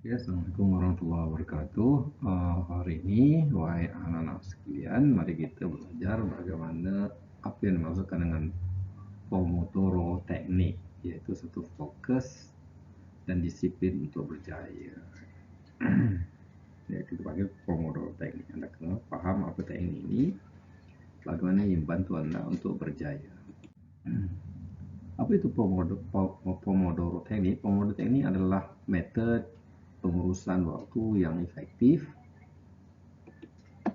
Ya, Assalamualaikum warahmatullahi wabarakatuh. Hari ini, wahai anak-anak sekalian, mari kita belajar bagaimana apa yang dimaksudkan dengan Pomodoro teknik, yaitu satu fokus dan disiplin untuk berjaya. Ya, kita panggil Pomodoro teknik. Anda kena paham apa teknik ini, bagaimana yang membantu Anda untuk berjaya. Apa itu Pomodoro teknik? Pomodoro teknik adalah metode pengurusan waktu yang efektif.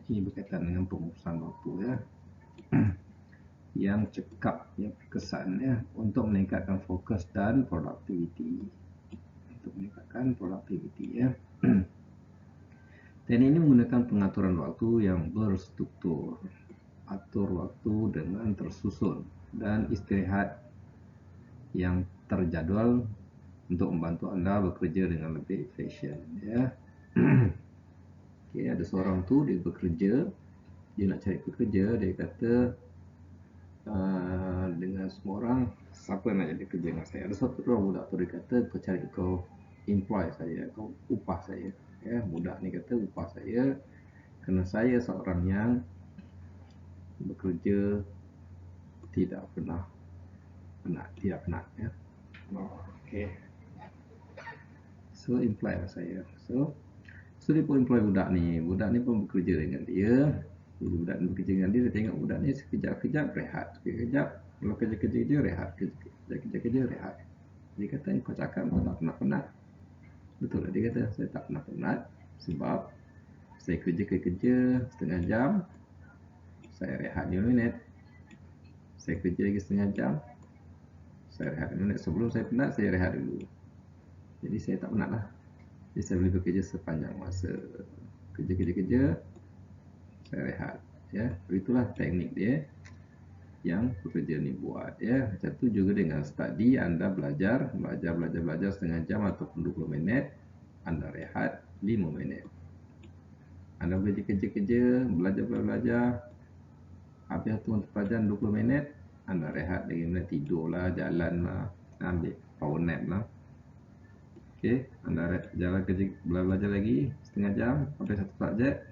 Ini berkaitan dengan pengurusan waktu, ya, yang cekap, yang berkesan, ya, untuk meningkatkan fokus dan produktiviti. Ya. Teknik ini menggunakan pengaturan waktu yang berstruktur, atur waktu dengan tersusun, dan istirahat yang terjadwal untuk membantu Anda bekerja dengan lebih efisien, ya. Ada seorang tu dia bekerja, dia nak cari pekerja, dia kata dengan semua orang, siapa nak jadi kerja dengan saya. Ada satu orang budak tu dia kata, kau cari kau employ saya, kau upah saya, ya. Budak ni kata upah saya kerana saya seorang yang bekerja tidak pernah penat, ya. Okay. So employ saya. So dia pun employ budak ni pun bekerja dengan dia. Jadi budak ni bekerja dengan dia, dia tengok budak ni sekejap-kejap rehat, sekejap kalau kerja-kerja rehat, kerja-kerja rehat. Dia kata, kau cakap kau tak pernah penat. Betul lah, dia kata, saya tak pernah penat sebab saya kerja setengah jam, saya rehat 5 minit. Saya kerja lagi setengah jam, saya rehat 5 minit. Sebelum saya penat, saya rehat dulu. Jadi saya tak penat lah. Jadi saya boleh bekerja sepanjang masa. Kerja, saya rehat, ya. Itulah teknik dia yang pekerja ni buat, ya. Macam tu juga dengan study, Anda belajar setengah jam ataupun 20 minit, Anda rehat 5 minit. Anda boleh kerja, belajar, habis tu untuk pelajaran 20 minit, Anda rehat lagi minit, tidur lah, jalan lah, ambil power nap lah. Okey, Anda jalan kerja, belajar lagi setengah jam, habis satu projek,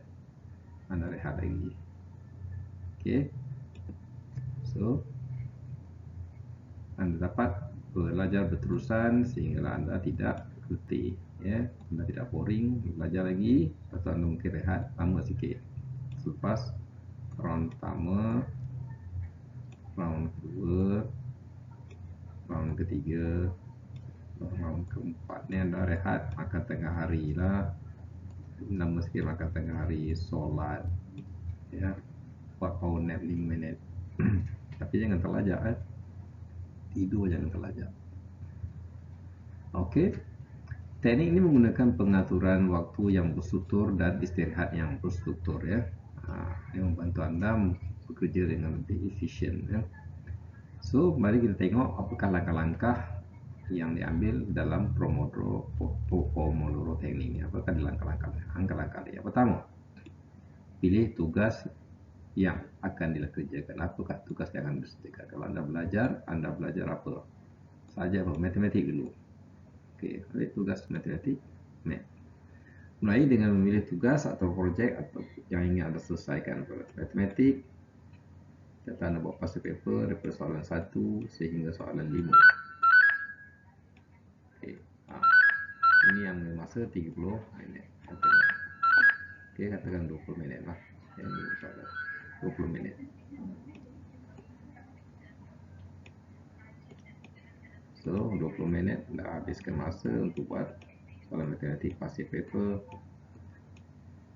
Anda rehat lagi. Okey. So, Anda dapat belajar berterusan sehingga Anda tidak letih, ya. Anda tidak boring, belajar lagi, lepas tu Anda mungkin rehat lama sikit. Selepas round pertama, round kedua, round ketiga, round keempat ni Anda rehat, makan tengah hari lah. Lama sikit makan tengah hari, solat, ya. Buat power nap 5 minit. Tapi jangan terlajak, tidur jangan terlajak. Okey. Teknik ini menggunakan pengaturan waktu yang berstruktur dan istirahat yang berstruktur, ya. Yang membantu Anda bekerja dengan lebih efisien, ya. So, mari kita tengok apakah langkah-langkah yang diambil dalam Pomodoro teknik ini. Apakah langkah-langkah yang pertama, pilih tugas yang akan dikerjakan. Apakah tugas yang akan dikerjakan? Kalau Anda belajar apa saja? Matematik dulu. Okey, tugas matematik, mulai dengan memilih tugas atau projek atau yang ingin Anda selesaikan. Matematik, kata Anda buat past paper daripada soalan 1 sehingga soalan 5. Okey, ini yang masa 30 minit. Okey, katakan 20 minit lah. Yang ini soalan 20 minit. So, 20 minit dah habiskan masa untuk buat soalan matematik past paper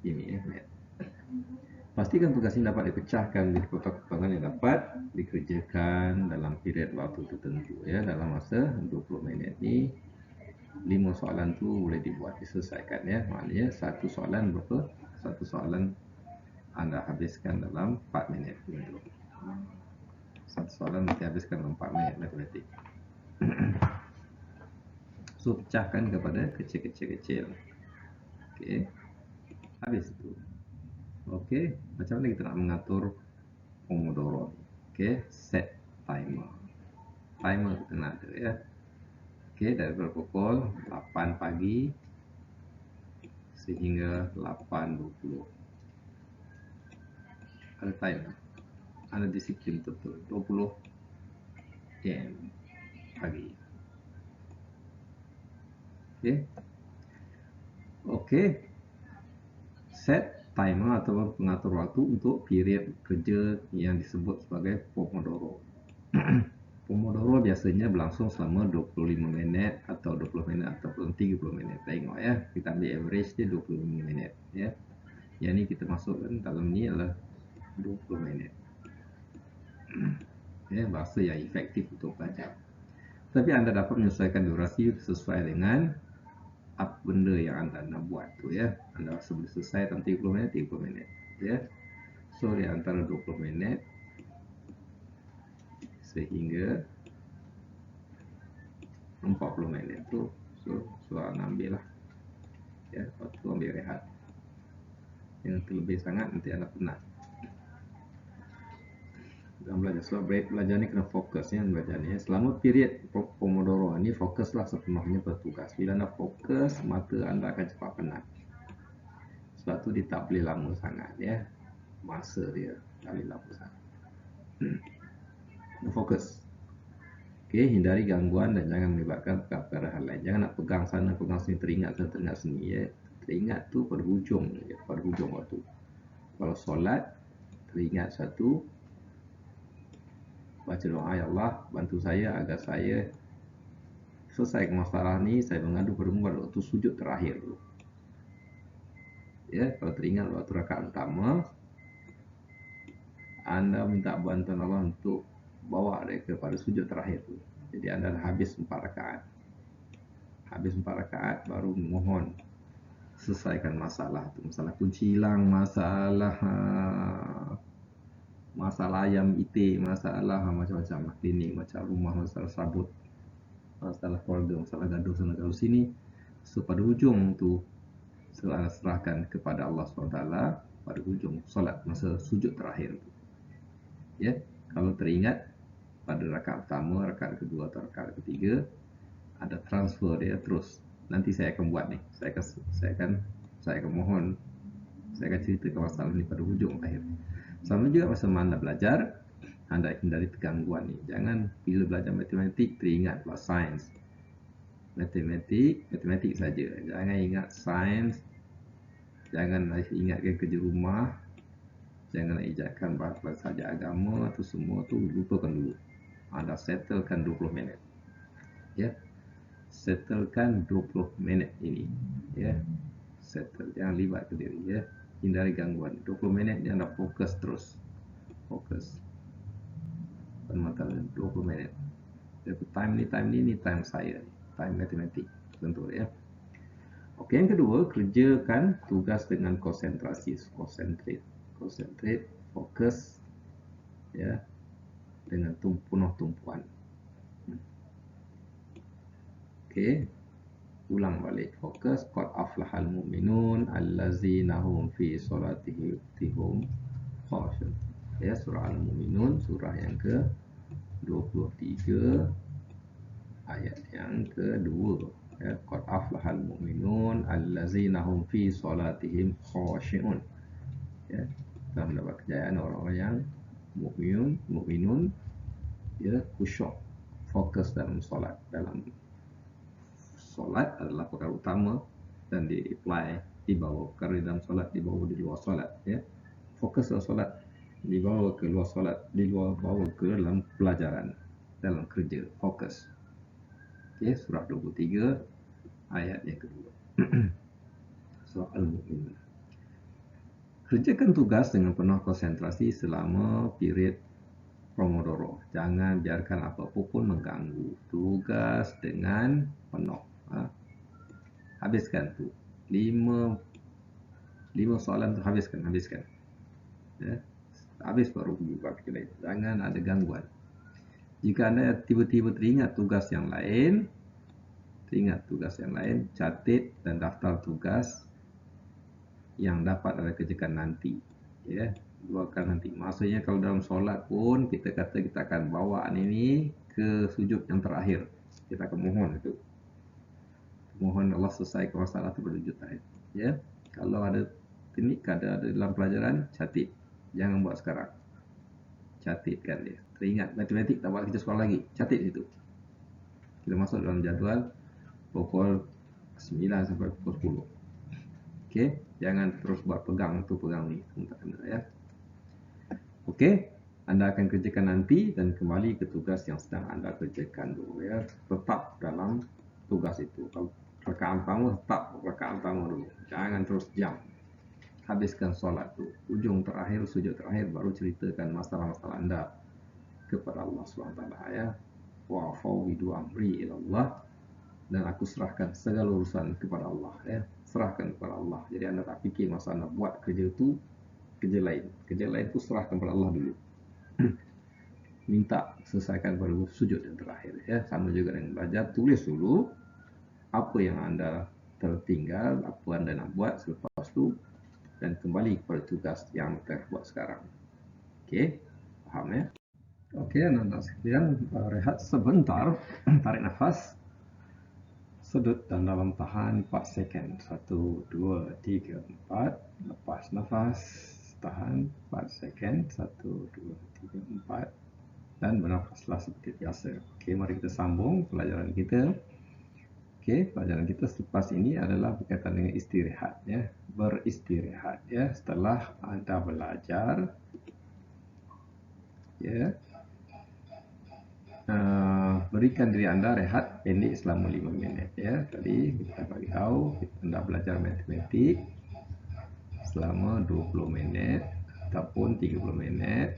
ini, Pastikan tugas ini dapat dipecahkan di kotak-kotakan yang dapat dikerjakan dalam period waktu tertentu, ya. Dalam masa 20 minit ni 5 soalan tu boleh dibuat, diselesaikan, ya. Maknanya satu soalan berapa? Satu soalan Anda habiskan dalam 4 minit. Satu soalan mesti habiskan dalam 4 minit matematik. So, pecahkan kepada kecil-kecil. Okey. Habis itu. Okey, macam mana kita nak mengatur Pomodoro ni? Okey, set timer. Timer kita nak ada, ya. Okey, dari pukul 8 pagi sehingga 8.20. Ada time, ada disiplin betul. 20 AM pagi. Oke. Set timer atau pengatur waktu untuk period kerja yang disebut sebagai Pomodoro. Pomodoro biasanya berlangsung selama 25 minit atau 20 minit ataupun 30 minit. Tengok ya, kita ambil average dia 25 minit ya. Yang ni kita masukkan dalam ni adalah 20 minit. Ya, bahasa yang efektif untuk belajar. Tapi anda dapat menyesuaikan durasi sesuai dengan apa benda yang anda nak buat tu ya. Anda rasa boleh selesai dalam 30 minit, 30 minit ya. So di antara 20 minit sehingga 40 minit tu, so anda ambil lah ya, lepas tu ambil rehat. Yang terlebih sangat nanti anda penat dalam belajar. Sebab belajar ni kena fokus ya, belajar ni. Selama period Pomodoro ni fokuslah sepenuhnya bertugas. Bila anda fokus, mata anda akan cepat penat. Sebab tu dia tak boleh lama sangat ya. Masa dia tak boleh lama sangat. Fokus. Okey, hindari gangguan dan jangan melibatkan perkara hal lain. Jangan nak pegang sana, pegang sini, teringat sana, teringat sini ya. Teringat tu pada hujung ya, pada hujung waktu. Kalau solat, teringat satu, baca doa, ya Allah bantu saya agar saya selesaikan masalah ni, saya mengadu padamu pada waktu sujud terakhir tu. Ya, kalau teringat waktu rakaat pertama, anda minta bantuan Allah untuk bawa dia kepada sujud terakhir tu. Jadi anda dah habis 4 rakaat. Habis 4 rakaat baru mohon selesaikan masalah tu. Masalah kunci hilang, masalah ayam itik, masalah macam-macam, klinik, macam rumah, masalah sabut, masalah keluarga, masalah gaduh sana gaduh sini. So pada hujung tu serahkan kepada Allah SWT pada hujung solat masa sujud terakhir tu. Ya, kalau teringat pada rakaat pertama, rakaat kedua atau rakaat ketiga, ada transfer dia terus. Nanti saya akan buat ni. Saya akan mohon, saya akan ceritakan masalah ni pada hujung akhir. Sama juga masa anda belajar, anda hindari gangguan ni. Jangan bila belajar matematik teringat pula sains. Matematik saja. Jangan ingat sains. Jangan ingatkan kerja rumah. Jangan ingatkan bahasa saja agama tu, semua tu lupakan dulu. Anda settlekan 20 minit. Ya. Settlekan 20 minit ini. Ya. Settle, jangan libat ke diri ya. Hindari gangguan. 20 minit dia anda fokus terus. Fokus. Permatalan 20 minit. Time ni time saya. Time matematik. Tentu ya. Okey, yang kedua, kerjakan tugas dengan konsentrasi. Concentrate, fokus ya, dengan penuh tumpuan. Okey, ulang balik. Fokus. Qad aflahal mu'minun allazina hum fi salatihim khashi'un. Ya, surah Al-Mu'minun, surah yang ke-23 ayat yang kedua. Ya, qad aflahal mu'minun allazina hum fi salatihim khashi'un. Ya, telah mendapat kejayaan orang-orang yang mukminun ya, khusyuk, fokus dalam solat. Dalam solat adalah perkara utama dan di-apply, dibawa perkara dalam solat, dibawa di luar solat ya. Fokus dalam solat, dibawa ke luar solat, bawa ke dalam pelajaran, dalam kerja, fokus. Okey, surah 23 ayat yang kedua. Surah Al-Mu'minun. Kerjakan tugas dengan penuh konsentrasi selama period Pomodoro. Jangan biarkan apa-apa pun mengganggu. Tugas dengan penuh. Habiskan tu. 5 soalan tu habiskan. Ya. Habis baru buat kerja lain. Jangan ada gangguan. Jika anda tiba-tiba teringat tugas yang lain, catat dan daftar tugas yang dapat anda kerjakan nanti. Ya, buatkan nanti. Maksudnya kalau dalam solat pun kita kata kita akan bawa ini ke sujud yang terakhir. Kita akan mohon itu. Mohon Allah selesaikan masalah itu pada sujud terakhir. Ya. Kalau ada teknik, ada dalam pelajaran, catat. Jangan buat sekarang. Catatkan dia. Teringat matematik tak buat kerja sekolah lagi. Catat situ. Kita masuk dalam jadual pukul 9 sampai pukul 10. Okey, jangan terus buat pegang tu pegang ni. Tak kena ya. Okey, anda akan kerjakan nanti dan kembali ke tugas yang sedang anda kerjakan dulu ya. Tetap dalam tugas itu. Kalau rekaan pertama, tetap rekaan pertama dulu. Jangan terus jam. Habiskan solat tu. Ujung terakhir, sujud terakhir baru ceritakan masalah-masalah anda kepada Allah SWT ya. Wa fawwidu amri ila Allah, dan aku serahkan segala urusan kepada Allah ya. Serahkan kepada Allah. Jadi anda tak fikir masa anda buat kerja tu kerja lain. Kerja lain tu serahkan kepada Allah dulu. Minta selesaikan baru sujud yang terakhir ya. Sama juga dengan belajar, tulis dulu apa yang anda tertinggal, apa anda nak buat selepas tu, dan kembali kepada tugas yang tengah buat sekarang. Okey, faham ya? Okey, anak-anak sekalian, rehat sebentar, tarik nafas, sedut dan dalam tahan 4 second. 1, 2, 3, 4. Lepas nafas, tahan 4 second. 1, 2, 3, 4. Dan bernafaslah seperti biasa. Okey, mari kita sambung pelajaran kita. Okey, pelajaran kita selepas ini adalah berkaitan dengan istirahat ya. Beristirahat ya setelah anda belajar ya. Berikan diri anda rehat pendek selama 5 minit ya. Tadi kita bagi tahu anda belajar matematik selama 20 minit ataupun 30 minit.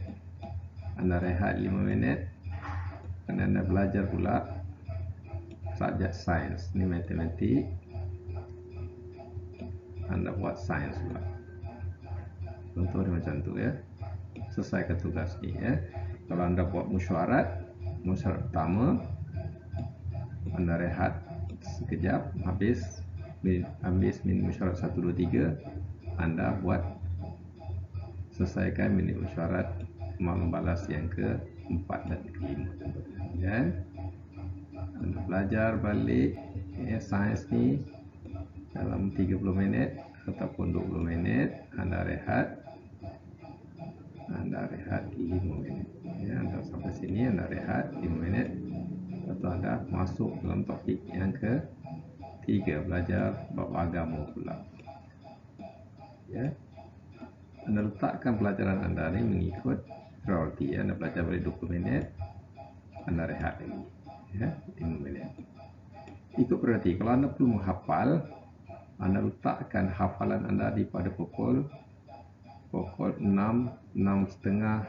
Anda rehat 5 minit dan anda belajar pula subjek sains, ni matematik, anda buat sains pula. Contoh dia macam tu ya. Selesaikan tugas ni ya. Kalau anda buat mesyuarat pertama, anda rehat sekejap, habis minit mesyuarat 1, 2, 3, anda buat selesaikan minit mesyuarat malam balas yang ke-4 dan ke-5 ya. Anda belajar balik ya, sains ni dalam 30 minit ataupun 20 minit. Anda rehat 5 minit ya. Anda sampai sini, anda rehat 5 minit. Lepas anda masuk dalam topik yang ke-3, belajar bab agama pula ya. Anda letakkan pelajaran anda ni mengikut prioriti ya. Anda belajar balik 20 minit, anda rehat lagi ya, 5 minit. Ikut prioriti. Kalau anda perlu menghafal, anda letakkan hafalan anda di pada pukul 6:30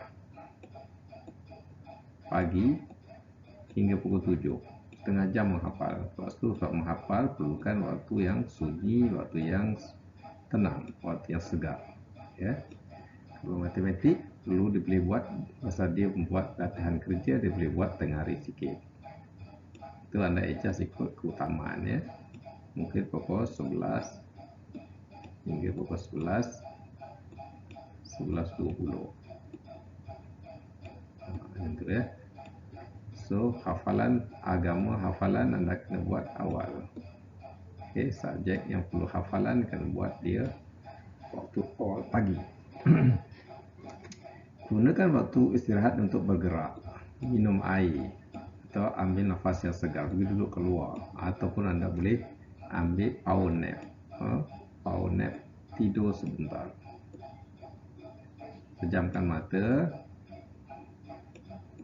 pagi hingga pukul 7. Setengah jam menghafal. Lepas tu untuk menghafal perlukan waktu yang sunyi, waktu yang tenang, waktu yang segar ya. Kalau matematik perlu dia boleh buat masa dia membuat latihan kerja, dia boleh buat tengah hari sikit. Itu anda adjust ikut keutamaan ya. Mungkin pukul 11 hingga pukul 11:20 macam tu ya. So hafalan agama, hafalan anda kena buat awal. Okey, subjek yang perlu hafalan kena buat dia waktu awal pagi. Gunakan waktu istirahat untuk bergerak, minum air atau ambil nafas yang segar, pergi duduk keluar, ataupun anda boleh ambil power nap. Power nap, tidur sebentar. Pejamkan mata,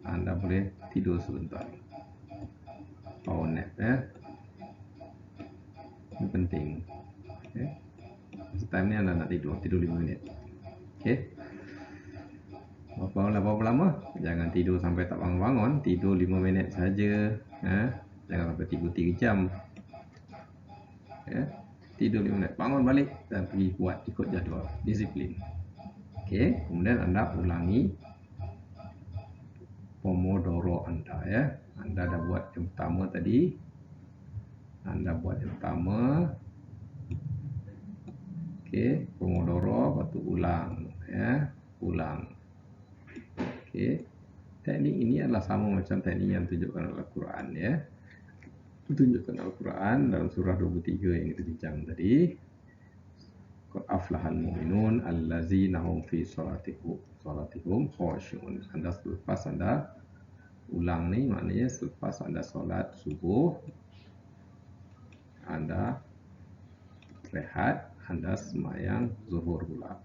anda boleh tidur sebentar. Power nap ya. Ini penting. Okay. Time ni anda nak tidur 5 minit. Okey. Berapa lama? Jangan tidur sampai tak bangun-bangun, tidur 5 minit saja. Jangan sampai tidur 3 jam. Ya. Tidur 5 minit, bangun balik dan pergi buat ikut jadual, disiplin. Okey, kemudian anda ulangi Pomodoro anda ya. Anda dah buat yang pertama tadi. Anda buat yang pertama. Okey, Pomodoro, lepas tu ulang ya, ulang. Okey. Teknik ini adalah sama macam teknik yang ditunjukkan dalam Al-Quran ya. Ditunjukkan Al-Quran dalam surah 23 yang kita bincang tadi. qad aflahal mu'minun allazina hum fi salatihum khashi'un. Anda selepas Anda ulang ni maknanya selepas Anda solat subuh, Anda rehat, Anda semayang zuhur pula.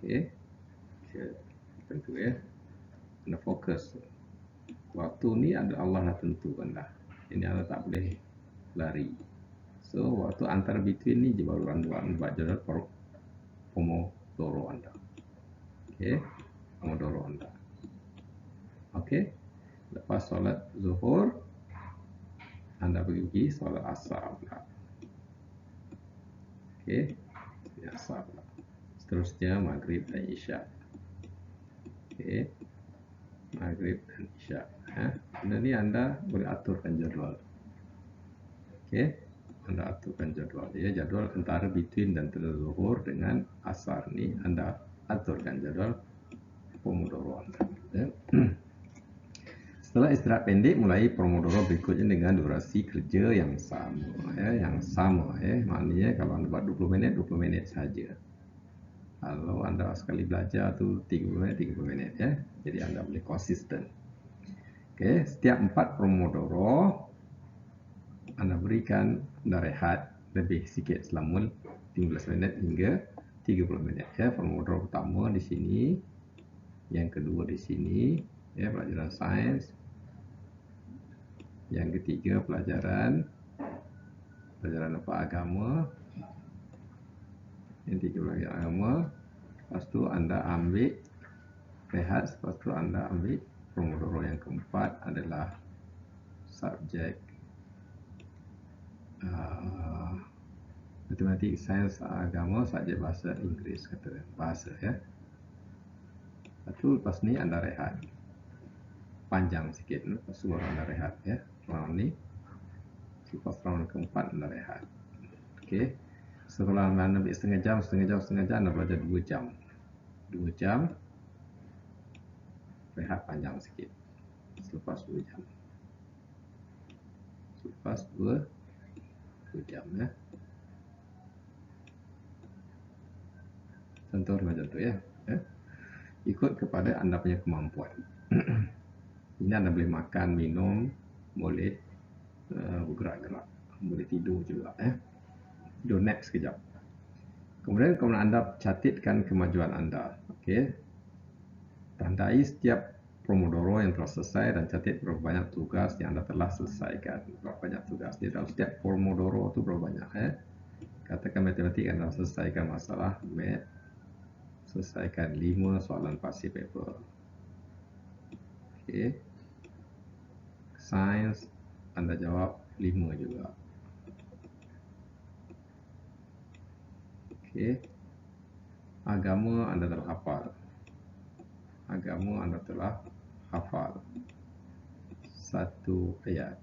Okey. Tentu ya. Anda fokus. Waktu ni ada Allah dah tentukan dah. Ini Anda tak boleh lari. So, waktu antara between ni je baru anda buat jadual Pomodoro Anda. Okey. Pomodoro Anda. Okey. Lepas solat zuhur, Anda pergi solat asar pula. Okey. Asar pula. Seterusnya maghrib dan isyak. Okey. Maghrib dan isyak. Benda ni anda boleh aturkan jadual. Okey. Anda aturkan jadual. Ya, jadual antara between dan antara zuhur dengan asar ni anda aturkan jadual Pomodoro anda. Ya. Setelah istirahat pendek, mulai Pomodoro berikutnya dengan durasi kerja yang sama. Yang sama. Maknanya kalau anda buat 20 minit, 20 minit saja. Kalau anda sekali belajar tu 30 minit, 30 minit. Jadi anda boleh konsisten. Okay. Setiap 4 Pomodoro, anda berikan anda rehat lebih sikit selama 15 minit hingga 30 minit. Pomodoro pertama di sini, yang kedua di sini, pelajaran sains. Yang ketiga pelajaran apa, agama. Yang tiga pelajaran agama. Lepas tu anda ambil rehat. Lepas tu anda ambil Pomodoro yang keempat adalah subjek matematik, sains, agama, subjek bahasa Inggeris, kata bahasa ya. Lepas ni anda rehat panjang sikit, lepas tu baru anda rehat ya. Round ni lepas round keempat anda rehat. Okey. Setelah anda ambil setengah jam anda belajar 2 jam. 2 jam rehat panjang sikit. Selepas 2 jam. Selepas 2 jam ya. Contoh macam tu ya. Ikut kepada anda punya kemampuan. Ini anda boleh makan, minum, boleh bergerak-gerak, boleh tidur juga ya. Tidur nap sekejap. Kemudian anda catatkan kemajuan anda. Okey. Tandai setiap Pomodoro yang telah selesai dan catat berapa banyak tugas yang anda telah selesaikan. Berapa banyak tugas. Di dalam setiap Pomodoro tu berapa banyak ya. Katakan matematik anda selesaikan masalah math, selesaikan 5 soalan past paper. Okey. Sains anda jawab 5 juga. Okey. Agama anda telah hafal. Satu ayat.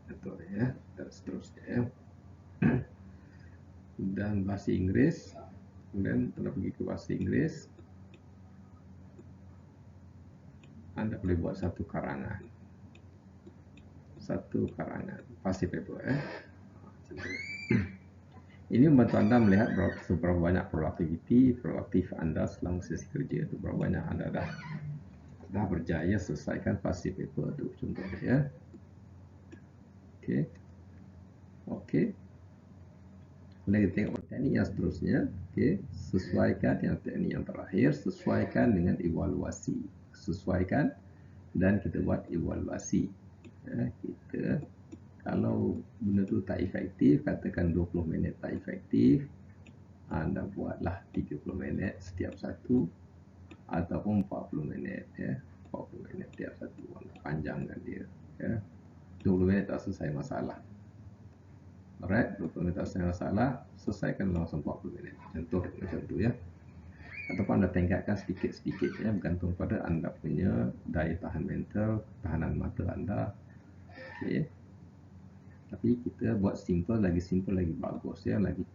Betul ya. Dan seterusnya ya. Dan bahasa Inggeris. Kemudian anda pergi ke bahasa Inggeris. Anda boleh buat satu karangan. Past paper ya. Ini membantu anda melihat seberapa banyak produktif anda selama sesi kerja itu. Berapa banyak anda dah berjaya selesaikan past paper itu contohnya ya. Okey. Kemudian kita tengok teknik yang seterusnya. Okey, sesuaikan yang teknik yang terakhir, sesuaikan dengan evaluasi. Sesuaikan dan kita buat evaluasi. Kita kalau benda tu tak efektif, katakan 20 minit tak efektif, anda buatlah 30 minit setiap satu ataupun 40 minit ya. 40 minit setiap satu, anda panjangkan dia ya. 20 minit tak selesai masalah. Alright, 20 minit tak selesai masalah, selesaikan langsung 40 minit. Contoh macam tu ya. Ataupun anda tingkatkan sedikit-sedikit ya, bergantung pada anda punya daya tahan mental, tahanan mata anda. Okey. Tapi kita buat simple lagi bagus ya, lagi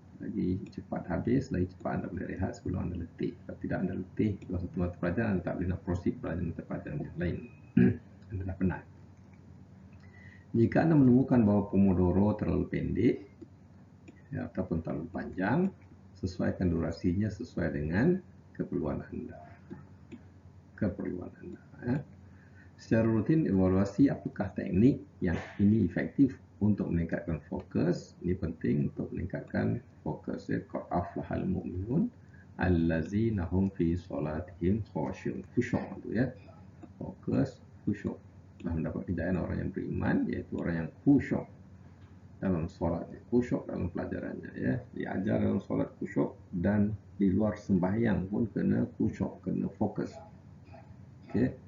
cepat habis, lagi cepat anda boleh rehat sebelum anda letih. Kalau tidak anda letih dalam satu mata pelajaran, anda tak boleh nak proceed pelajaran mata pelajaran yang lain. Anda dah penat. Jika anda menemukan bahawa Pomodoro terlalu pendek ya, ataupun terlalu panjang, sesuaikan durasinya sesuai dengan keperluan anda. Ya. Secara rutin evaluasi apakah teknik yang ini efektif untuk meningkatkan fokus. Ini penting untuk meningkatkan fokus. Qad aflahal mu'minun allazina hum fi solatihim khushu'un. Khusyuk tu ya. Fokus, khusyuk. Telah mendapat kejayaan orang yang beriman, iaitu orang yang khusyuk dalam solatnya, khusyuk dalam pelajarannya ya. Diajar dalam solat khusyuk, dan di luar sembahyang pun kena khusyuk, kena fokus. Okey.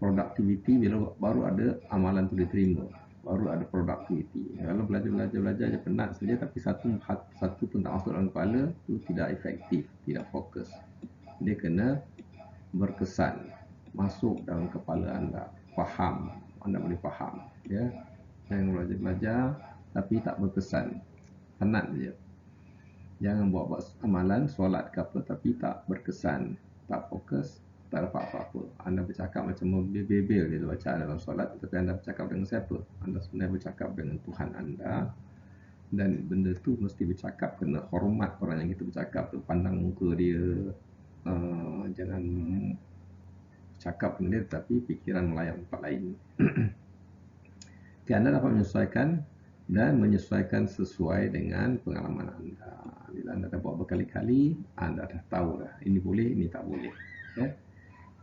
Productivity bila baru ada amalan tu diterima, baru ada productivity. Kalau belajar je penat saja tapi satu pun tak masuk dalam kepala, tu tidak efektif, tidak fokus. Dia kena berkesan, masuk dalam kepala anda, faham, anda boleh faham ya. Jangan belajar tapi tak berkesan, penat je. Jangan buat amalan solat ke apa tapi tak berkesan, tak fokus, tak dapat apa-apa. Anda bercakap macam membebel dia baca dalam solat, tapi anda bercakap dengan siapa? Anda sebenarnya bercakap dengan Tuhan anda, dan benda tu mesti bercakap kena hormat orang yang kita bercakap tu, pandang muka dia, jangan cakap dengan dia tapi fikiran melayang tempat lain. Okay, anda dapat menyesuaikan dan menyesuaikan sesuai dengan pengalaman anda. Bila anda dah buat berkali-kali, anda dah tahu dah ini boleh, ini tak boleh ya.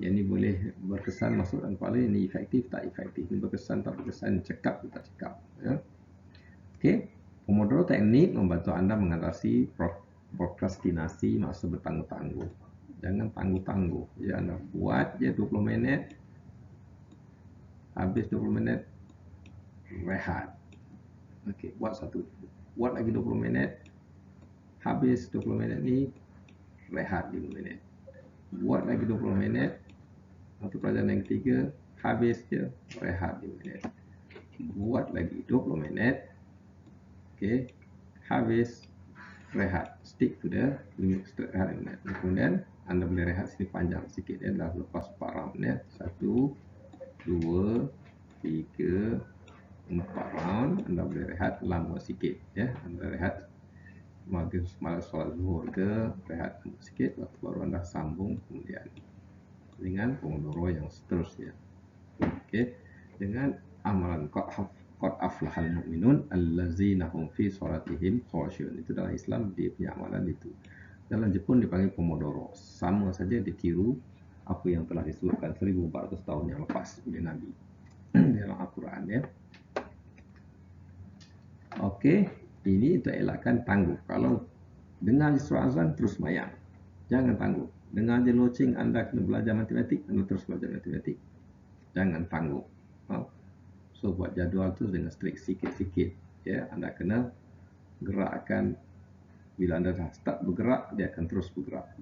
Yang ini boleh berkesan masuk dalam kepala, ini efektif tak efektif, ini berkesan tak berkesan, cekap tak cekap ya. Okey, Pomodoro teknik membantu anda mengatasi prokrastinasi masa bertangguh-tangguh. Jangan tangguh-tangguh ya. Anda buat je 20 minit, habis 20 minit rehat. Okey, buat lagi 20 minit, habis 20 minit ni rehat 5 minit. Buat lagi 20 minit, atau pelajaran yang ketiga, habis je, rehat 5 minit. Buat lagi 20 minit, okey, habis, rehat. Stick to the limit, rehat 5 minit. Kemudian anda boleh rehat sini panjang sikit ya, dah lepas 4 round ya. 1, 2, 3, 4 round. Anda boleh rehat lama sikit ya. Anda rehat maghrib, malam solat zuhur ke, rehat sikit, waktu baru anda sambung kemudian dengan Pomodoro yang seterusnya. Okey, dengan amalan qad aflahal mu'minun allazina hum fi solatihim khushu'un. Itu dalam Islam dia punya amalan itu. Dalam Jepun dipanggil Pomodoro. Sama saja ditiru apa yang telah disebutkan 1400 tahun yang lepas oleh Nabi dalam Al-Quran ya. Okey, ini untuk elakkan tangguh. Kalau dengar suara azan terus mayang, jangan tangguh. Dengar je loceng anda kena belajar matematik, anda terus belajar matematik. Jangan tangguh. So buat jadual tu dengan strict sikit-sikit ya. Anda kena gerakkan. Bila anda dah start bergerak, dia akan terus bergerak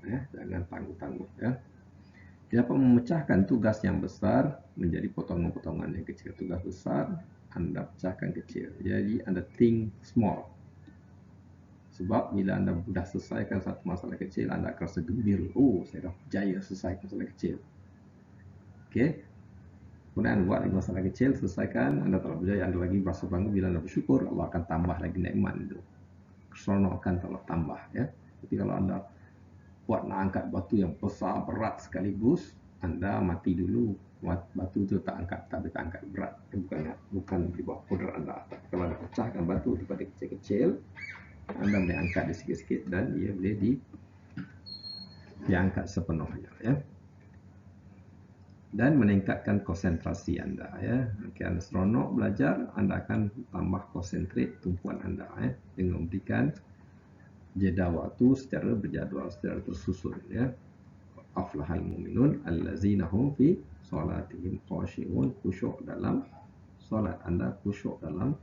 ya. Jangan tangguh-tangguh ya. Dia dapat memecahkan tugas yang besar menjadi potongan-potongan yang kecil. Tugas besar anda pecahkan kecil. Jadi anda think small. Sebab bila anda sudah selesaikan satu masalah kecil, anda akan rasa gembira. Oh, saya dah berjaya selesaikan masalah kecil. Okey. Kemudian buat lagi masalah kecil, selesaikan, anda telah berjaya, anda lagi berasa bangga. Bila anda bersyukur, Allah akan tambah lagi nikmat itu. Keseronok akan telah tambah ya. Tapi kalau anda buat nak angkat batu yang besar, berat sekaligus, anda mati dulu. Batu itu tak boleh angkat berat. Bukan di bawah kudrat anda. Tapi kalau anda pecahkan batu daripada kecil-kecil, anda boleh angkat dia sikit-sikit dan ia boleh diangkat sepenuhnya ya. Dan meningkatkan konsentrasi anda ya. Jika anda seronok belajar, anda akan tambah konsentrate tumpuan anda ya, dengan memberikan jeda waktu secara berjadual, secara tersusun ya. Aflahal mu'minun allazina hum fi solatihim khushu'un. Khusyuk dalam solat anda, khusyuk dalam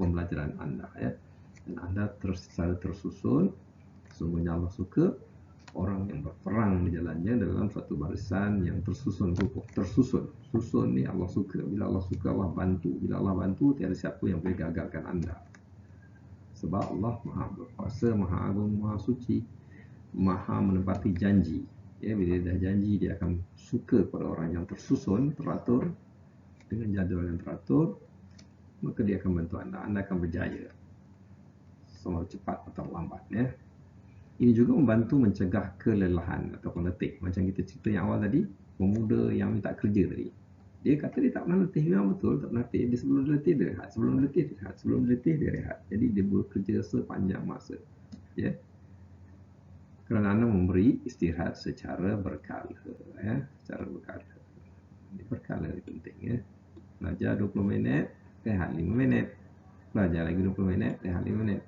pembelajaran anda ya. Dan anda secara tersusun. Sesungguhnya Allah suka orang yang berperang di jalannya dalam satu barisan yang tersusun. Susun ni Allah suka. Bila Allah suka, Allah bantu. Bila Allah bantu, tiada siapa yang boleh gagalkan anda. Sebab Allah Maha berkuasa, Maha Agung, Maha Suci, Maha menepati janji. Ya, bila dia dah janji, dia akan suka pada orang yang tersusun, teratur, dengan jadual yang teratur, maka dia akan bantu anda. Anda akan berjaya. Sama cepat atau lambat ya. Ini juga membantu mencegah kelelahan ataupun letih. Macam kita cerita yang awal tadi, pemuda yang minta kerja tadi. Dia kata dia tak pernah letih, memang betul tak pernah letih. Dia sebelum letih dia rehat, sebelum letih dia rehat, sebelum letih dia rehat. Jadi dia bekerja sepanjang masa. Ya. Kerana anda memberi istirahat secara berkala. Ya. Secara berkala. Ini berkala ini penting. Ya. Belajar 20 minit, rehat 5 minit. Belajar lagi 20 minit, rehat 5 minit.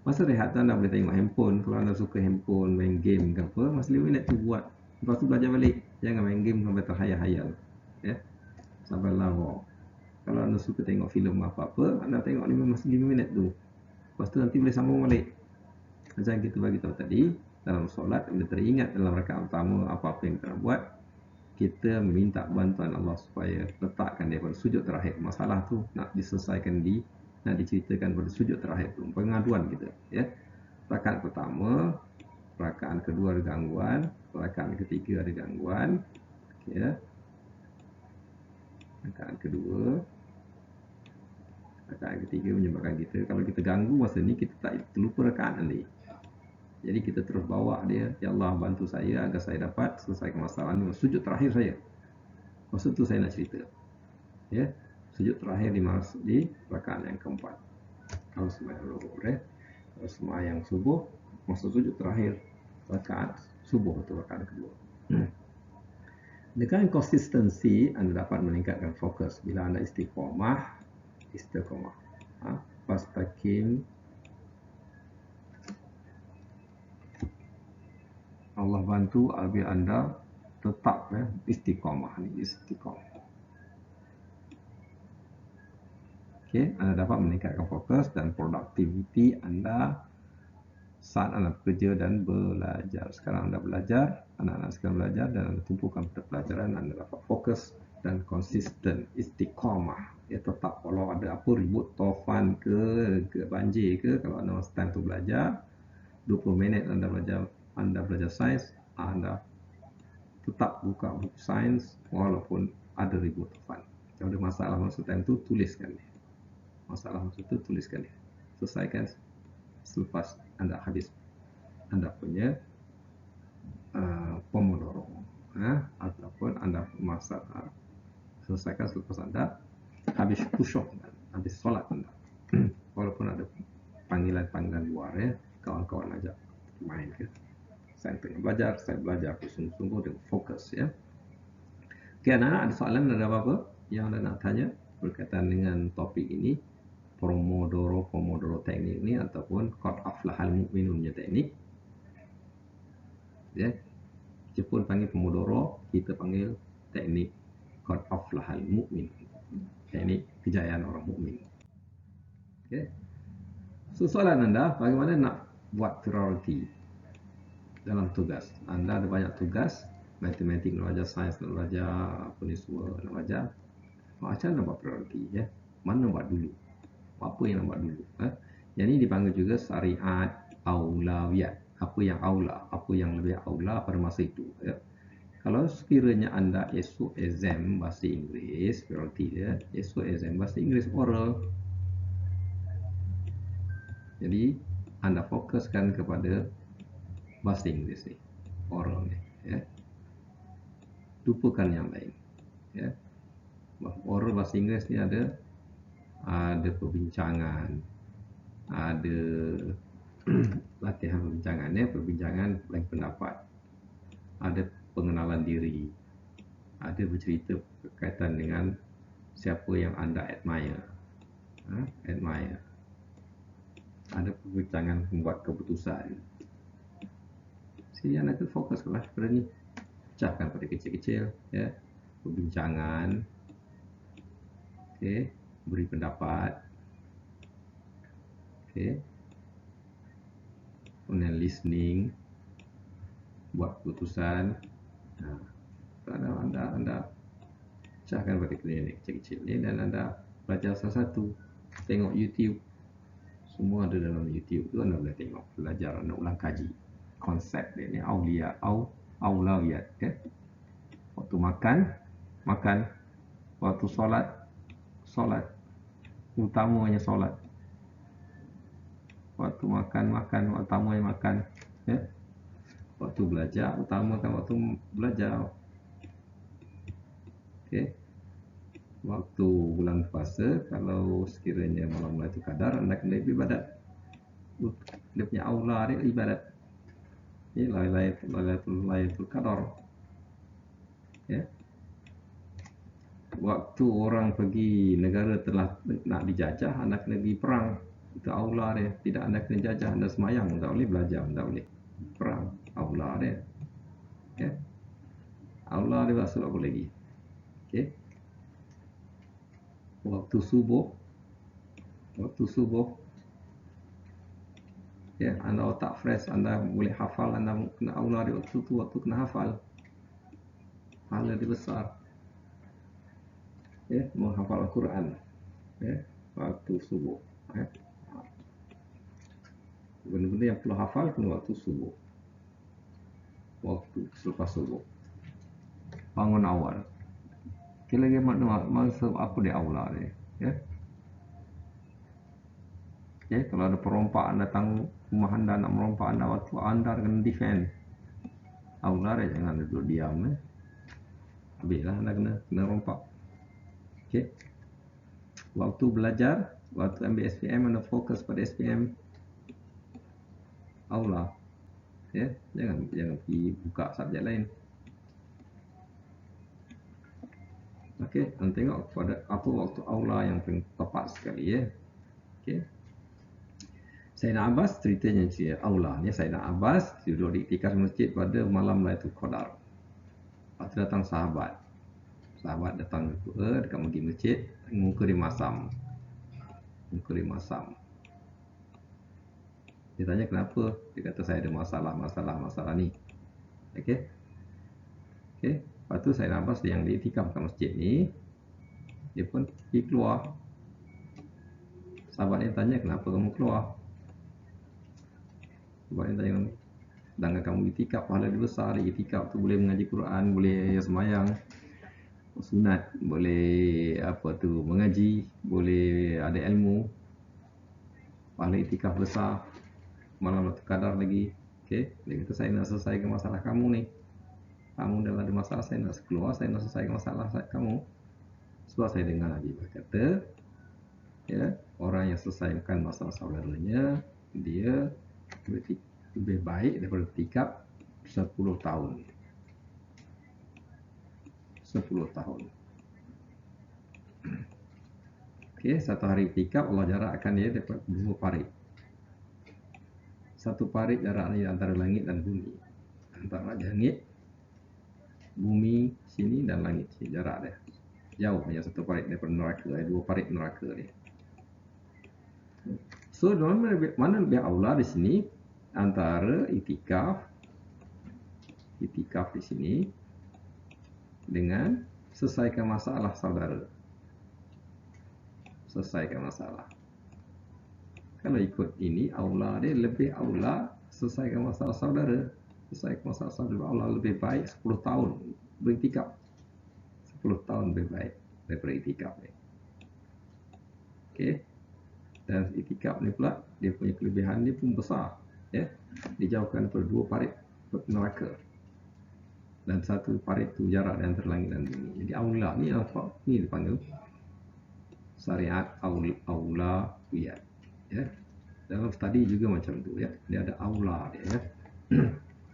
Masa rehat tu anda boleh tengok handphone. Kalau anda suka handphone, main game ke apa, masa 5 minit tu buat. Lepas tu belajar balik. Jangan main game sampai terhayal-hayal. Ya. Sampai lawak. Kalau anda suka tengok filem apa-apa, anda tengok 5 minit tu. Lepas tu nanti boleh sambung balik. Macam kita bagi tahu tadi, dalam solat, bila teringat dalam rakaat pertama apa-apa yang kita nak buat, kita minta bantuan Allah supaya letakkan dia pada sujud terakhir. Masalah tu nak diselesaikan nak diceritakan pada sujud terakhir tu. Pengaduan kita. Ya. Rakaat pertama, rakaat kedua ada gangguan, rakaat ketiga ada gangguan. Ya. Rakaat kedua, rakaat ketiga menyebabkan kita, kalau kita ganggu masa ni, kita tak terlupa rakaat nanti. Jadi kita terus bawa dia, ya Allah bantu saya agar saya dapat selesaikan masalah ni. Sujud terakhir saya. Masa tu saya nak cerita. Ya, sujud terakhir di rakaat yang keempat. Kalau sembahyang zuhur, kalau sembahyang subuh, masa sujud terakhir rakaat subuh atau rakaat kedua. Dengan konsistensi, anda dapat meningkatkan fokus. Bila anda istiqomah, Fastaqim, Allah bantu agar anda tetap istiqomah ni, istiqomah. Okay, anda dapat meningkatkan fokus dan produktiviti anda saat anda bekerja dan belajar. Sekarang anda belajar, anak-anak sekarang belajar dan anda tumpukan pada pelajaran, anda dapat fokus dan konsisten, istiqomah. Ya, tetap walau ada apa ribut, tofan ke banjir ke, kalau anda masa time tu belajar, 20 minit anda belajar sains, anda tetap buka buku sains walaupun ada ribut tofan. Kalau ada masalah masa time tu, tuliskan dia. Masalah masa tu, tuliskan dia. Selesaikan selepas anda habis anda punya Pomodoro, ataupun anda selesaikan selepas anda habis khusyuk, habis solat anda. Walaupun ada panggilan-panggilan luar, kawan-kawan ajak main ke, saya tengah belajar, saya belajar sungguh-sungguh dengan fokus. Ya. Okay, anak-anak ada soalan, ada apa-apa yang anda nak tanya berkaitan dengan topik ini, Pomodoro teknik ni ataupun Qad Aflahal Mu'minun punya teknik. Ya. Jepun panggil Pomodoro, kita panggil teknik Qad Aflahal Mu'min. Teknik kejayaan orang mukmin. Okay. So soalan anda, bagaimana nak buat priority dalam tugas? Anda ada banyak tugas, matematik nak belajar, sains nak belajar, apa ni semua nak belajar. Macam mana nak buat priority? Ya? Mana buat dulu? Apa yang nak buat dulu? Yang ini dipanggil juga syariat aulawiyat. Apa yang aula, apa yang lebih aula pada masa itu. Ya? Kalau sekiranya anda esok exam bahasa Inggeris, priority dia, esok exam bahasa Inggeris oral. Jadi anda fokuskan kepada bahasa Inggeris ni, oral ni. Ya. Lupakan yang lain. Ya. Oral bahasa Inggeris ni ada perbincangan, ada latihan perbincangan, perbincangan bagi pendapat, ada pengenalan diri, ada bercerita berkaitan dengan siapa yang anda admire, ada perbincangan membuat keputusan. Jadi anda tu fokuslah pada ni, pecahkan pada kecil-kecil, ya, perbincangan, okay, beri pendapat, okay, kemudian listening, buat keputusan. Anda pecahkan pada kecil-kecil ni dan anda belajar satu-satu, tengok YouTube, semua ada dalam YouTube tu, anda boleh tengok, belajar, anda ulang kaji konsep dia ni, aulawiyat. Okay? Waktu makan, waktu solat, utamanya solat. Waktu makan, utamanya makan. Ya. Waktu belajar, utamakan waktu belajar. Okey. Waktu bulan puasa, kalau sekiranya malam Lailatul Qadar, anda kena ibadat. Dia punya aula dia ibadat. Ini Lailatul Qadar. Ya. Waktu orang pergi negara telah nak dijajah, anda kena pergi perang. Itu aula dia. Tidak anda kena jajah, anda semayang, tak boleh belajar, tak boleh. Perang, aula dia. Ya. Aula dia masuk apa lagi? Okey. Waktu subuh, ya, anda otak fresh, anda boleh hafal, anda kena aula dia waktu tu, waktu kena hafal. Pahala dia besar. Ya, menghafal Al-Quran. Ya, waktu subuh. Ya. Benda-benda yang perlu hafal kena waktu subuh. Waktu selepas subuh. Bangun awal. Kira-kira masa apa dia aula dia. Ya. Okay, kalau ada perompak datang rumah anda nak merompak anda, waktu anda kena defend. Aula dia, jangan duduk diam. Habislah anda kena rompak. Okay. Waktu belajar, waktu ambil SPM, anda fokus pada SPM. Aula. Ya, jangan pergi buka subjek lain. Okey, anda tengok pada apa waktu aula yang tepat sekali, ya. Okey. Sayyidina Abbas ceritanya aula ni. Sayyidina Abbas duduk di iktikaf masjid pada malam Lailatul Qadar. Lepas tu datang sahabat. Sahabat datang dekat masjid, muka dia masam. Dia tanya kenapa? Dia kata saya ada masalah ni. Okey. Lepas tu Sayyidina Abbas yang diiktikaf kat masjid ni, dia pun pergi keluar. Sahabat dia tanya, kenapa kamu keluar? Sahabat dia tanya, sedangkan kamu iktikaf, pahala dia besar. Iktikaf tu boleh mengaji Quran, boleh semayang sunat, boleh mengaji, boleh ada ilmu. Pahala iktikaf besar. Malam Lailatul Qadar lagi. Okey, dia kata saya nak selesaikan masalah kamu ni. Kamu dah ada masalah, saya nak keluar, saya nak selesaikan masalah kamu. Sebab saya dengar Nabi berkata, ya, orang yang selesaikan masalah saudaranya, dia lebih baik daripada iktikaf 10 tahun. 10 tahun. Okey, satu hari iktikaf Allah jarakkan dia dapat 2 parit. Satu parit jaraknya antara langit dan bumi. Antara langit, bumi sini dan langit sini, jarak dia. Jauh hanya satu parit daripada neraka, 2 parit neraka dia. So, mana lebih aula di sini antara iktikaf di sini dengan selesaikan masalah saudara. Selesaikan masalah. Kalau ikut ini, aula dia lebih aula selesaikan masalah saudara. Selesaikan masalah saudara aula lebih baik 10 tahun beriktikaf. 10 tahun lebih baik daripada iktikaf ni. Okey. Dan iktikaf ni pula, dia punya kelebihan dia pun besar. Ya. Dijauhkan daripada 2 parit neraka. Dan 1 parit tu jarak antara langit dan bumi. Jadi aula ni apa? Ni dipanggil syariat aulawiyat. Ya. Dalam studi juga macam tu, ya. Dia ada aula dia, ya.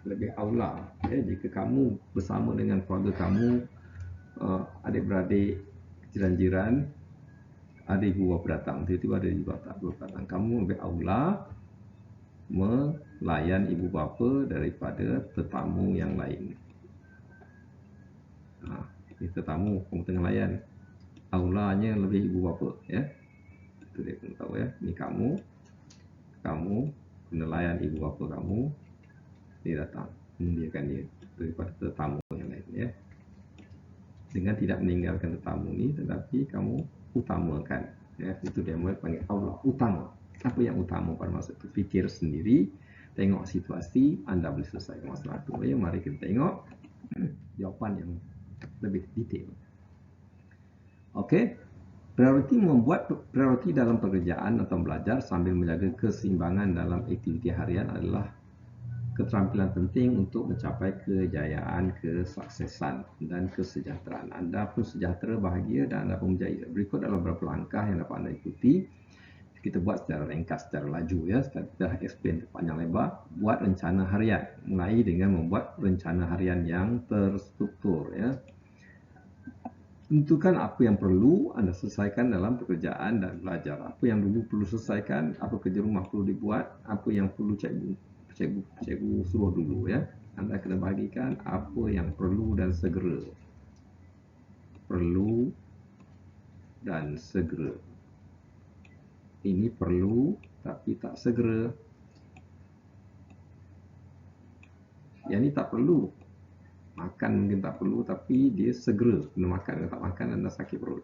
Lebih aula, ya, jika kamu bersama dengan keluarga kamu, adik-beradik, jiran-jiran, ada ibu bapa datang, tiba-tiba ada ibu bapa datang, kamu lebih aula melayan ibu bapa daripada tetamu yang lain. Ini tetamu kamu tengah layan, aulanya lebih ibu bapa, ya. Itu dia pun tahu, ya. Ini kamu kena layan ibu bapa kamu, dia datang, memuliakan dia daripada tetamu yang lain, ya. Dengan tidak meninggalkan tetamu ni, tetapi kamu utamakan, ya. Itu dia panggil aula, utama. Apa yang utama pada masa itu? Fikir sendiri, tengok situasi, anda boleh selesaikan masalah itu, ya. Mari kita tengok jawapan yang lebih detail. Okey. Prioriti dalam pekerjaan atau belajar sambil menjaga keseimbangan dalam aktiviti harian adalah keterampilan penting untuk mencapai kejayaan, kesuksesan dan kesejahteraan. Anda pun sejahtera, bahagia dan anda pun berjaya. Berikut adalah beberapa langkah yang dapat anda ikuti. Kita buat secara ringkas, secara laju ya. Setelah kita explain panjang lebar, buat rencana harian. Mulai dengan membuat rencana harian yang terstruktur ya. Tentukan apa yang perlu anda selesaikan dalam pekerjaan dan belajar. Apa yang dulu perlu selesaikan, apa kerja rumah perlu dibuat, apa yang perlu cikgu suruh dulu ya. Anda kena bahagikan apa yang perlu dan segera. Perlu dan segera. Ini perlu tapi tak segera. Yang ni tak perlu. Makan mungkin tak perlu tapi dia segera. Kena makan, kalau tak makan anda sakit perut.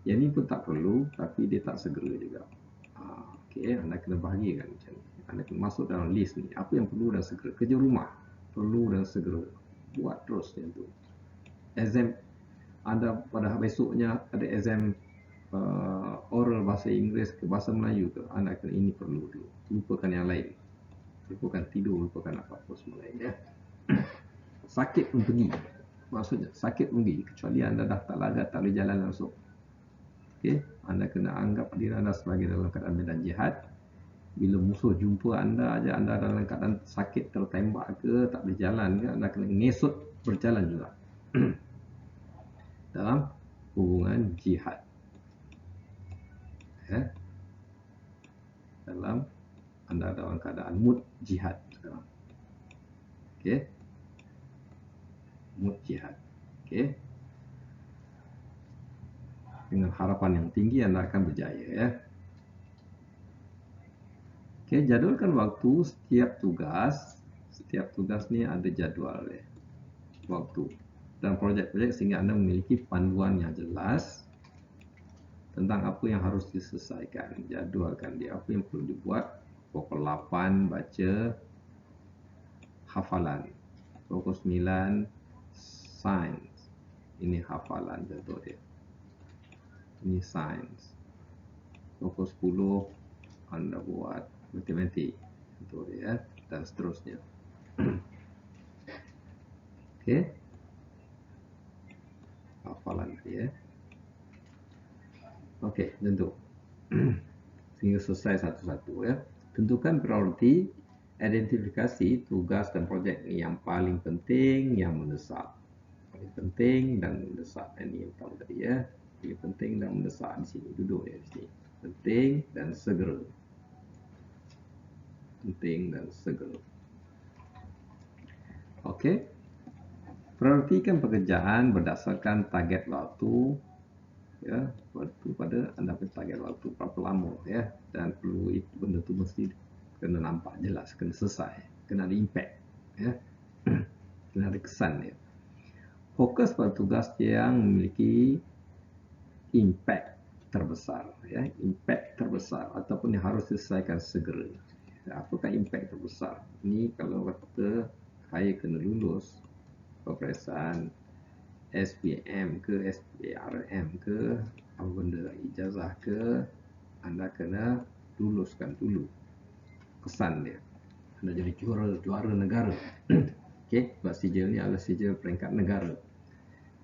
Yang ni pun tak perlu tapi dia tak segera juga. Okey, anda kena bahagikan macam ni. Anda kena masuk dalam list ni. Apa yang perlu dan segera. Kerja rumah perlu dan segera. Buat terus macam tu. Exam anda pada besoknya ada exam oral bahasa Inggeris ke bahasa Melayu ke, anda kena ini perlu dulu. Lupakan yang lain. Lupakan tidur, lupakan apa-apa semua lain ya. Sakit pun pergi. Maksudnya sakit pun pergi. Kecuali anda dah tak larat, tak boleh jalan langsung. Okey, anda kena anggap diri anda sebagai dalam keadaan medan jihad. Bila musuh jumpa anda aja, anda dalam keadaan sakit, tertembak ke, tak boleh jalan ke, anda kena ngesut berjalan juga. Dalam hubungan jihad. Ya. Dalam anda dalam keadaan mood jihad sekarang. Okey. Mood jihad. Okey. Dengan harapan yang tinggi anda akan berjaya ya. Okey, jadualkan waktu setiap tugas. Setiap tugas ni ada jadual ya. Waktu. Dan projek-projek sehingga anda memiliki panduan yang jelas tentang apa yang harus diselesaikan. Jadualkan dia, apa yang perlu dibuat. Pokok 8 baca hafalan. Pokok 9 sains. Ini hafalan contoh dia. Ini sains. Pokok 10 anda buat matematik contoh dia dan seterusnya. Okey. Hafalan dia. Okey, tentu. Sehingga selesai satu-satu ya. Tentukan prioriti, identifikasi tugas dan projek yang paling penting, yang mendesak. Paling penting dan mendesak. Ini yang utama tadi ya. Paling penting dan mendesak di sini. Duduk ya di sini. Penting dan segera. Penting dan segera. Okey. Prioritikan pekerjaan berdasarkan target waktu ya, waktu pada anda punya target waktu berapa lama ya, dan perlu itu benda tu mesti kena nampak jelas, kena selesai, kena ada impact ya. Kena ada kesan dia. Fokus pada tugas yang memiliki impact terbesar ya, impact terbesar ataupun yang harus diselesaikan segera. Apakah impact terbesar? Ini kalau kata saya kena lulus peperiksaan SPM ke SPRM ke apa benda ijazah ke, anda kena luluskan dulu. Kesan dia anda jadi juara negara. Okey, sebab sijil ni adalah sijil peringkat negara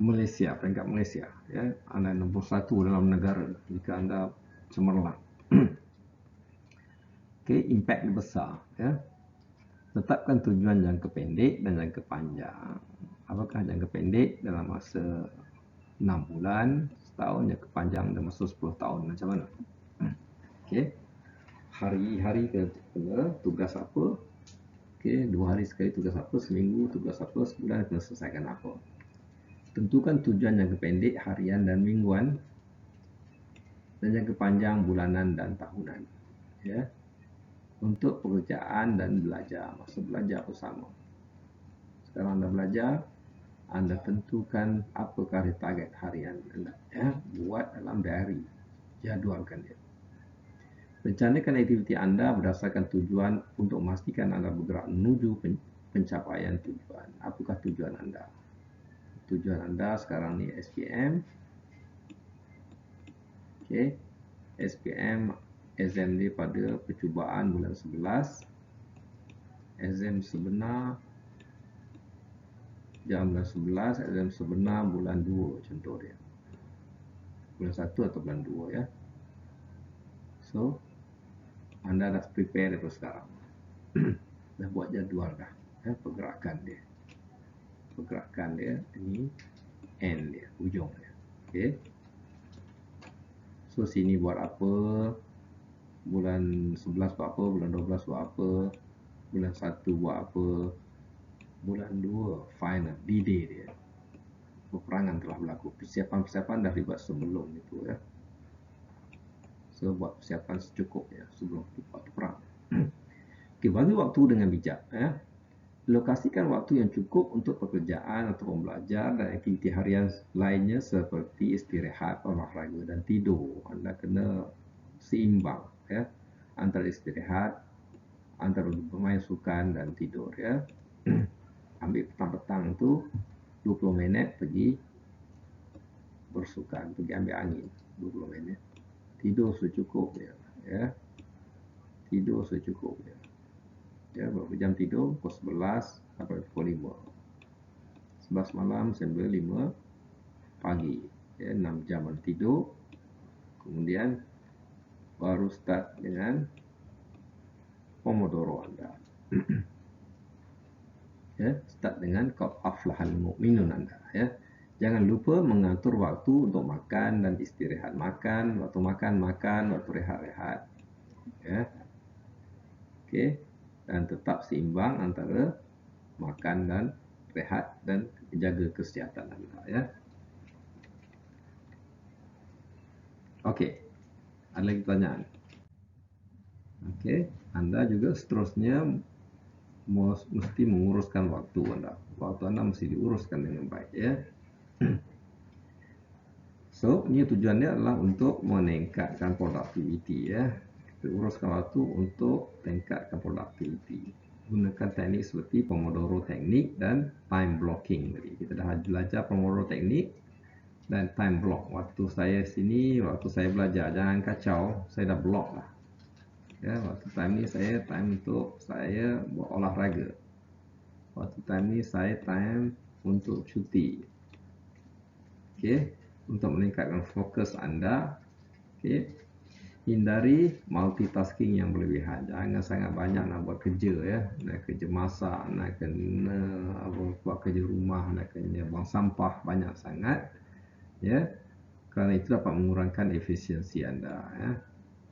Malaysia, peringkat Malaysia ya. Anda nombor 1 dalam negara jika anda cemerlang. Okey, impact besar ya. Tetapkan tujuan jangka pendek dan jangka panjang. Apakah jangka pendek dalam masa 6 bulan, setahun, jangka panjang dalam masa 10 tahun. Macam mana? Okey. Hari-hari kena tugas apa? Okey, 2 hari sekali tugas apa, seminggu tugas apa, sebulan kena selesaikan apa. Tentukan tujuan jangka pendek harian dan mingguan dan jangka panjang bulanan dan tahunan. Ya. Untuk pekerjaan dan belajar, masa belajar bersama. Sekarang anda belajar, anda tentukan apakah target harian anda ya, buat dalam diary, jadualkan dia. Rencanakan aktiviti anda berdasarkan tujuan untuk memastikan anda bergerak menuju pencapaian tujuan. Apakah tujuan anda? Tujuan anda sekarang ni SPM. Okey. SPM exam dia pada percubaan bulan 11. exam sebenar jam 11, exam sebenar bulan 2 contoh dia. Bulan 1 atau bulan 2 ya. So, anda dah prepare daripada sekarang. Dah buat jadual dah. Ya, pergerakan dia. Pergerakan dia, ini end dia, ujung dia. Okay. So, sini buat apa, bulan 11 buat apa, bulan 12 buat apa, bulan 1 buat apa, bulan 2 final, D-Day dia. Peperangan telah berlaku. Persiapan-persiapan dah dibuat sebelum itu ya. So, buat persiapan secukupnya sebelum buat perang. Okay, bagi waktu dengan bijak ya. Lokasikan waktu yang cukup untuk pekerjaan atau belajar dan aktiviti harian lainnya seperti istirahat, olahraga dan tidur. Anda kena seimbang ya, antara istirahat, antara bermain sukan dan tidur ya. Ambil petang-petang tu 20 minit pergi bersukan, pergi ambil angin 20 minit. Tidur secukupnya ya. Tidur secukupnya. Ya, berapa jam tidur? Pukul 11 sampai pukul 5. 11 malam sampai 5 pagi. Ya, 6 jam tidur. Kemudian baru start dengan Pomodoro anda. Ya, start dengan qad aflahal mu'minun anda ya. Jangan lupa mengatur waktu untuk makan dan istirahat. Makan, waktu makan, waktu rehat-rehat. Ya. Okey. Dan tetap seimbang antara makan dan rehat dan jaga kesihatan anda ya. Okey. Ada lagi pertanyaan? Okey, anda juga seterusnya mesti menguruskan waktu anda. Waktu anda mesti diuruskan dengan baik ya. So, ini tujuannya adalah untuk meningkatkan productivity ya. Kita uruskan waktu untuk tingkatkan productivity. Gunakan teknik seperti Pomodoro teknik dan time blocking. Jadi kita dah belajar Pomodoro teknik dan time block. Waktu saya sini, waktu saya belajar, jangan kacau, saya dah block lah. Ya, waktu time ni saya time untuk saya buat olahraga. Waktu time ni saya time untuk cuti. Okey, untuk meningkatkan fokus anda. Okey. Hindari multitasking yang berlebihan. Jangan sangat banyak nak buat kerja ya. Nak kerja masak, nak kena buat kerja rumah, nak kena buang sampah banyak sangat. Ya. Kerana itu dapat mengurangkan efisiensi anda ya.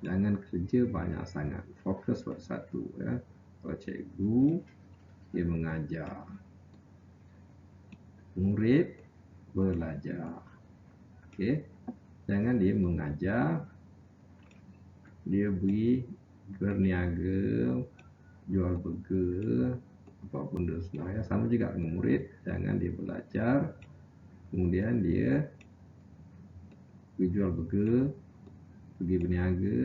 Jangan kerja banyak sangat. Fokus pada satu ya. Kalau cikgu dia mengajar, murid belajar. Okey. Jangan dia mengajar, dia berniaga, jual burger, apa benda sebenarnya. Sama juga dengan murid. Jangan dia belajar, kemudian dia pergi jual burger, pergi berniaga,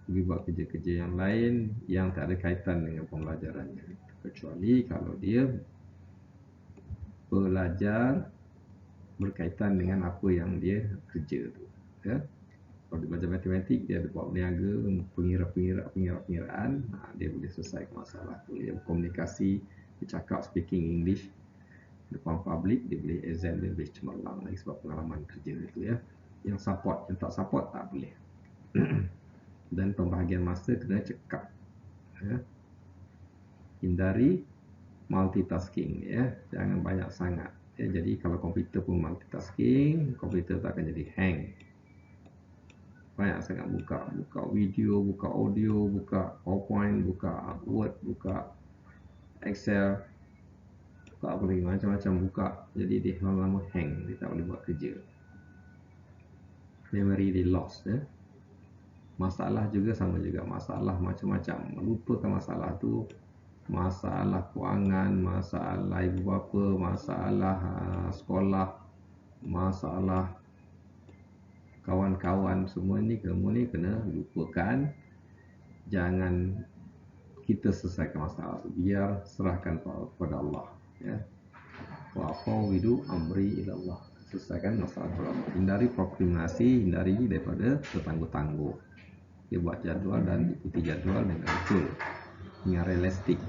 pergi buat kerja-kerja yang lain yang tak ada kaitan dengan pembelajarannya. Kecuali kalau dia belajar berkaitan dengan apa yang dia kerja tu ya. Kalau dia belajar matematik, dia ada buat berniaga, pengiraan, dia boleh selesai masalah tu. Dia berkomunikasi, dia cakap speaking English depan public, dia boleh exam, dia boleh cemerlang lagi sebab pengalaman kerja itu ya. Yang support, yang tak support tak boleh. Dan pembahagian masa kena cekap ya. Hindari multitasking ya, jangan banyak sangat ya. Jadi kalau komputer pun multitasking, komputer tak akan jadi hang. Banyak sangat buka video, buka audio, buka PowerPoint, buka Word, buka Excel, buka apa lagi, macam-macam buka. Jadi dia lama-lama hang, dia tak boleh buat kerja. Memory dia lost ya. Masalah juga sama juga, masalah macam-macam. Lupakan masalah tu, masalah kewangan, masalah ibu bapa, masalah sekolah, masalah kawan-kawan, semua ni kena lupakan. Jangan kita selesaikan masalah tu, biar serahkan kepada Allah ya. Wa fawwidu amri ila Allah. Selesaikan masalah kepada Allah. Hindari prokrastinasi, hindari daripada tertangguh-tangguh. Dia buat jadual dan ikuti jadual dengan betul. yang realistik.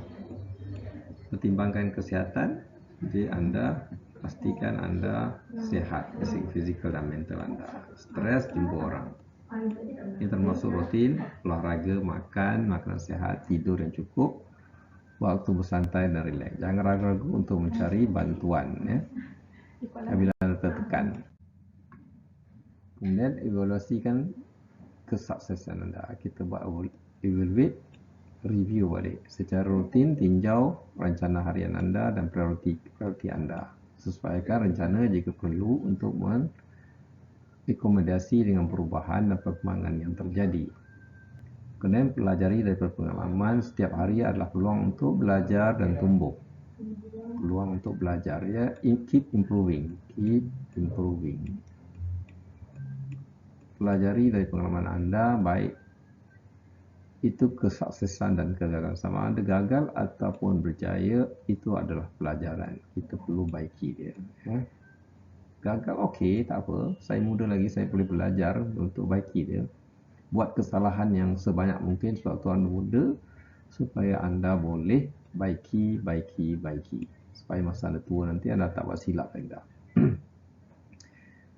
Pertimbangkan kesihatan, jadi Anda pastikan Anda sehat, fizikal dan mental Anda. Stres, jumpa orang. Ini termasuk rutin, olahraga, makan, makanan sehat, tidur yang cukup, waktu bersantai dan rileks. Jangan ragu-ragu untuk mencari bantuan ya. Apabila Anda tertekan. Kemudian evaluasikan kesuksesan Anda. Kita buat evaluate, review balik secara rutin, tinjau rencana harian Anda dan prioriti Anda. Sesuaikan rencana jika perlu untuk mengakomodasi dengan perubahan dan perkembangan yang terjadi. Kemudian pelajari daripada pengalaman. Setiap hari adalah peluang untuk belajar dan tumbuh. Peluang untuk belajar ya, keep improving. Pelajari dari pengalaman Anda, baik itu kesuksesan dan kegagalan. Sama ada gagal ataupun berjaya, itu adalah pelajaran. Kita perlu baiki dia. Ya. Gagal okey, tak apa. Saya muda lagi, saya boleh belajar untuk baiki dia. Buat kesalahan yang sebanyak mungkin sewaktu anda muda, supaya anda boleh baiki. Supaya masa anda tua nanti anda tak buat silap lagi dah.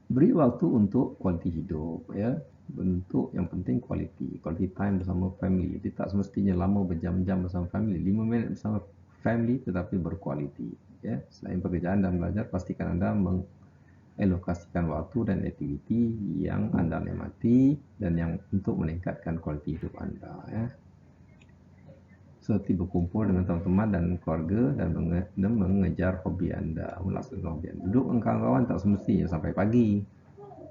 Beri waktu untuk kualiti hidup. Ya. Bentuk yang penting quality time bersama family. Dia tak semestinya lama berjam-jam bersama family. 5 minit bersama family tetapi berkualiti. Ya. Selain pekerjaan dan belajar, pastikan anda mengalokasikan waktu dan aktiviti yang anda nikmati dan yang untuk meningkatkan kualiti hidup anda. Ya. Seperti berkumpul dengan teman-teman dan keluarga dan mengejar hobi anda, melaksanakan hobi anda. Duduk dengan kawan-kawan tak semestinya sampai pagi.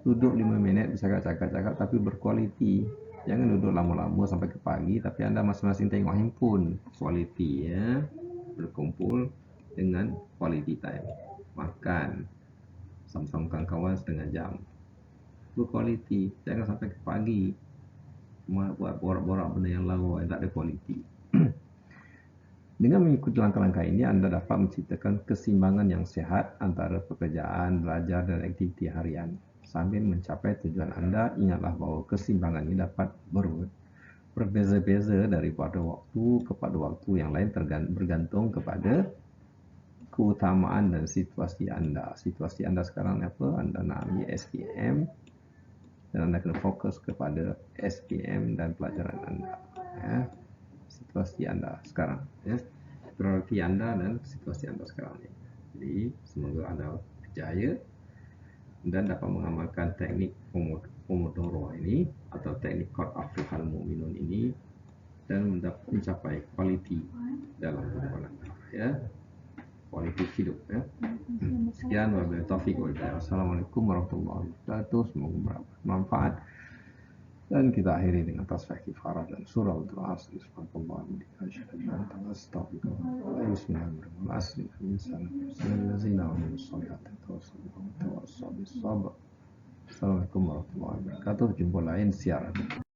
Duduk 5 minit bercakap-cakap tapi berkualiti. Jangan duduk lama-lama sampai ke pagi tapi anda masing-masing tengok handphone. Kualiti ya. Berkumpul dengan quality time. Makan sama-sama kawan-kawan setengah jam. Berkualiti. Jangan sampai ke pagi. Buat borak-borak benda yang lawa yang tak ada kualiti. Dengan mengikuti langkah-langkah ini, anda dapat menciptakan keseimbangan yang sehat antara pekerjaan, belajar dan aktiviti harian. Sambil mencapai tujuan anda, ingatlah bahawa keseimbangan ini dapat berbeza-beza daripada waktu kepada waktu yang lain bergantung kepada keutamaan dan situasi anda. Situasi anda sekarang apa? Anda nak ambil SPM dan anda kena fokus kepada SPM dan pelajaran anda. Ya. Situasi anda sekarang. Ya. Prioriti anda dan situasi anda sekarang ni. Jadi, semoga anda berjaya dan dapat mengamalkan teknik Pomodoro ini atau teknik Qad Aflahal Mu'minun ini dan mencapai kualiti dalam kehidupan anda. Ya. Kualiti hidup. Ya. Sekian, wabillahi taufiq wal hidayah. Assalamualaikum warahmatullahi wabarakatuh. Semoga bermanfaat. Dan kita akhiri dengan tasbih kifarah dan surah Al-Asr. Subhanallah, Assalamualaikum warahmatullahi wabarakatuh. Jumpa lain siaran.